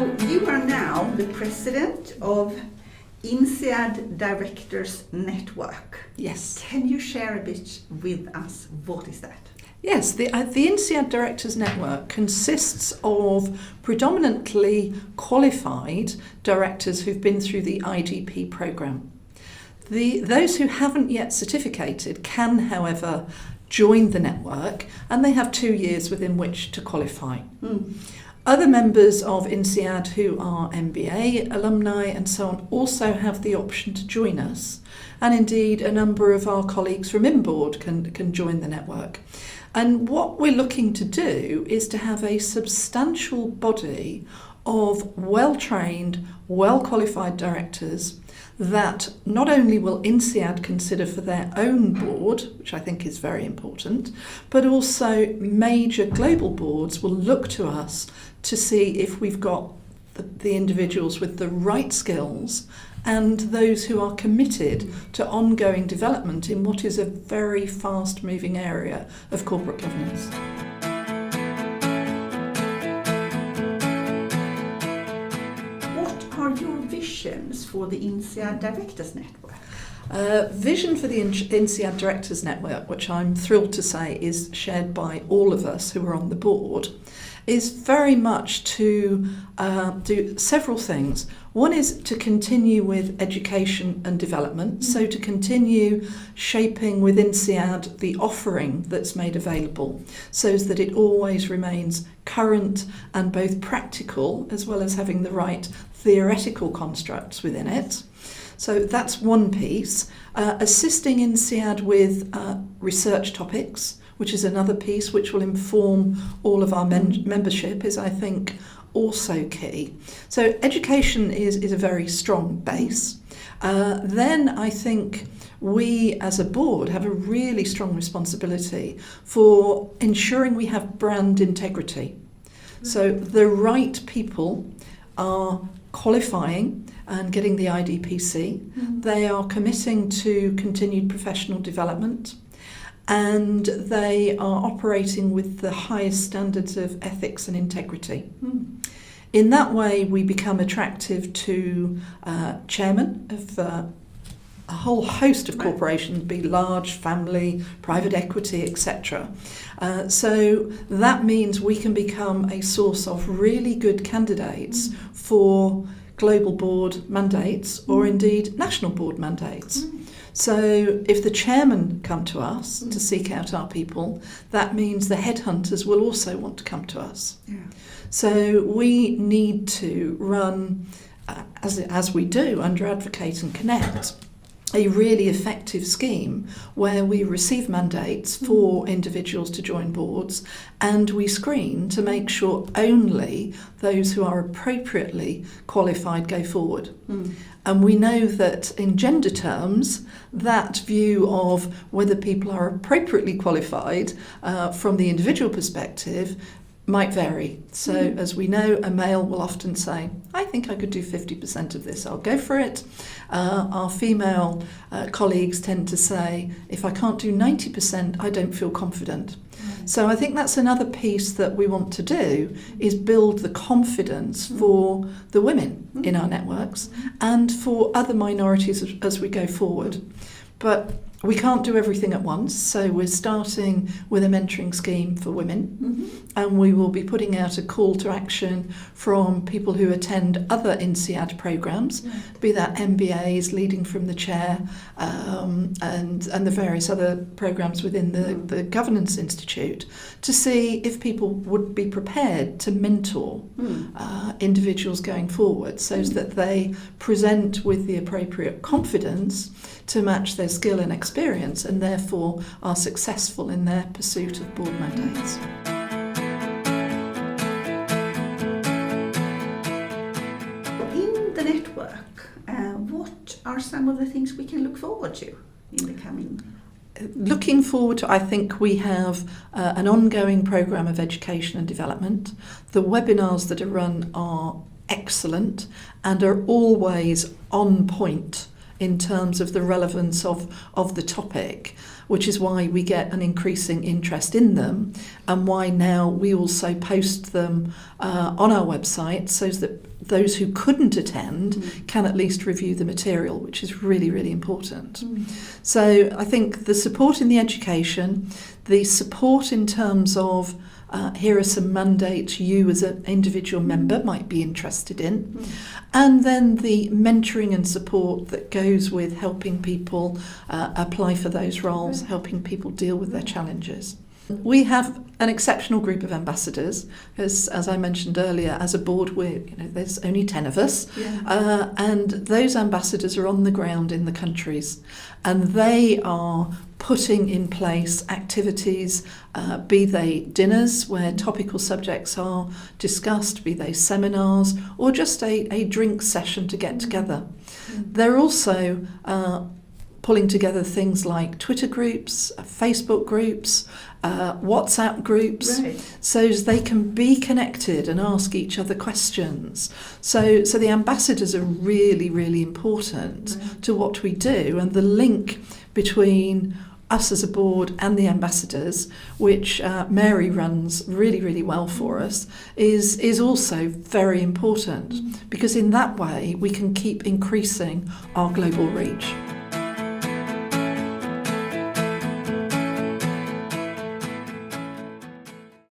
So you are now the president of INSEAD Directors Network. Yes. Can you share a bit with us? What is that? Yes, the INSEAD Directors Network consists of predominantly qualified directors who've been through the IDP programme. Those who haven't yet certificated can, however, join the network, and they have 2 years within which to qualify. Other members of INSEAD who are MBA alumni and so on also have the option to join us, and indeed a number of our colleagues from InBoard can join the network. And what we're looking to do is to have a substantial body of well-trained, well-qualified directors that not only will INSEAD consider for their own board, which I think is very important, but also major global boards will look to us to see if we've got the individuals with the right skills and those who are committed to ongoing development in what is a very fast-moving area of corporate governance. What are your visions for the INSEAD Directors Network? Vision for the INSEAD Directors Network, which I'm thrilled to say is shared by all of us who are on the board, is very much to do several things. One is to continue with education and development, so to continue shaping with INSEAD the offering that's made available so that it always remains current and both practical as well as having the right theoretical constructs within it. So that's one piece. Assisting INSEAD with research topics, which is another piece which will inform all of our membership, is I think also key. So education is a very strong base. Then I think we as a board have a really strong responsibility for ensuring we have brand integrity. So the right people are qualifying and getting the IDP-C. They are committing to continued professional development, and they are operating with the highest standards of ethics and integrity. In that way, we become attractive to chairmen of a whole host of corporations, be large, family, private equity, etc. So that means we can become a source of really good candidates for global board mandates or indeed national board mandates. So if the chairmen come to us to seek out our people, that means the headhunters will also want to come to us. So we need to run, as we do under Advocate and Connect, a really effective scheme where we receive mandates for individuals to join boards, and we screen to make sure only those who are appropriately qualified go forward. And we know that in gender terms, that view of whether people are appropriately qualified from the individual perspective might vary. So as we know, a male will often say, I think I could do 50% of this, I'll go for it. Our female colleagues tend to say, if I can't do 90%, I don't feel confident. So I think that's another piece that we want to do, is build the confidence for the women in our networks and for other minorities as we go forward. But we can't do everything at once, so we're starting with a mentoring scheme for women, and we will be putting out a call to action from people who attend other INSEAD programmes, be that MBAs, leading from the chair, and the various other programmes within the Governance Institute, to see if people would be prepared to mentor individuals going forward so that they present with the appropriate confidence to match their skill and experience, and therefore are successful in their pursuit of board mandates. In the network, what are some of the things we can look forward to in the coming? Looking forward to, I think we have an ongoing programme of education and development. The webinars that are run are excellent and are always on point in terms of the relevance of the topic, which is why we get an increasing interest in them, and why now we also post them on our website so that those who couldn't attend can at least review the material, which is really, really important. So I think the support in the education, the support in terms of here are some mandates you as an individual member might be interested in, and then the mentoring and support that goes with helping people apply for those roles, helping people deal with their challenges. We have an exceptional group of ambassadors. As I mentioned earlier, as a board, there's only 10 of us, and those ambassadors are on the ground in the countries, and they are putting in place activities, be they dinners where topical subjects are discussed, be they seminars, or just a drink session to get together. They're also pulling together things like Twitter groups, Facebook groups, WhatsApp groups, so they can be connected and ask each other questions. So the ambassadors are really, really important to what we do, and the link between us as a board and the ambassadors, which Mary runs really, really well for us, is also very important, because in that way we can keep increasing our global reach.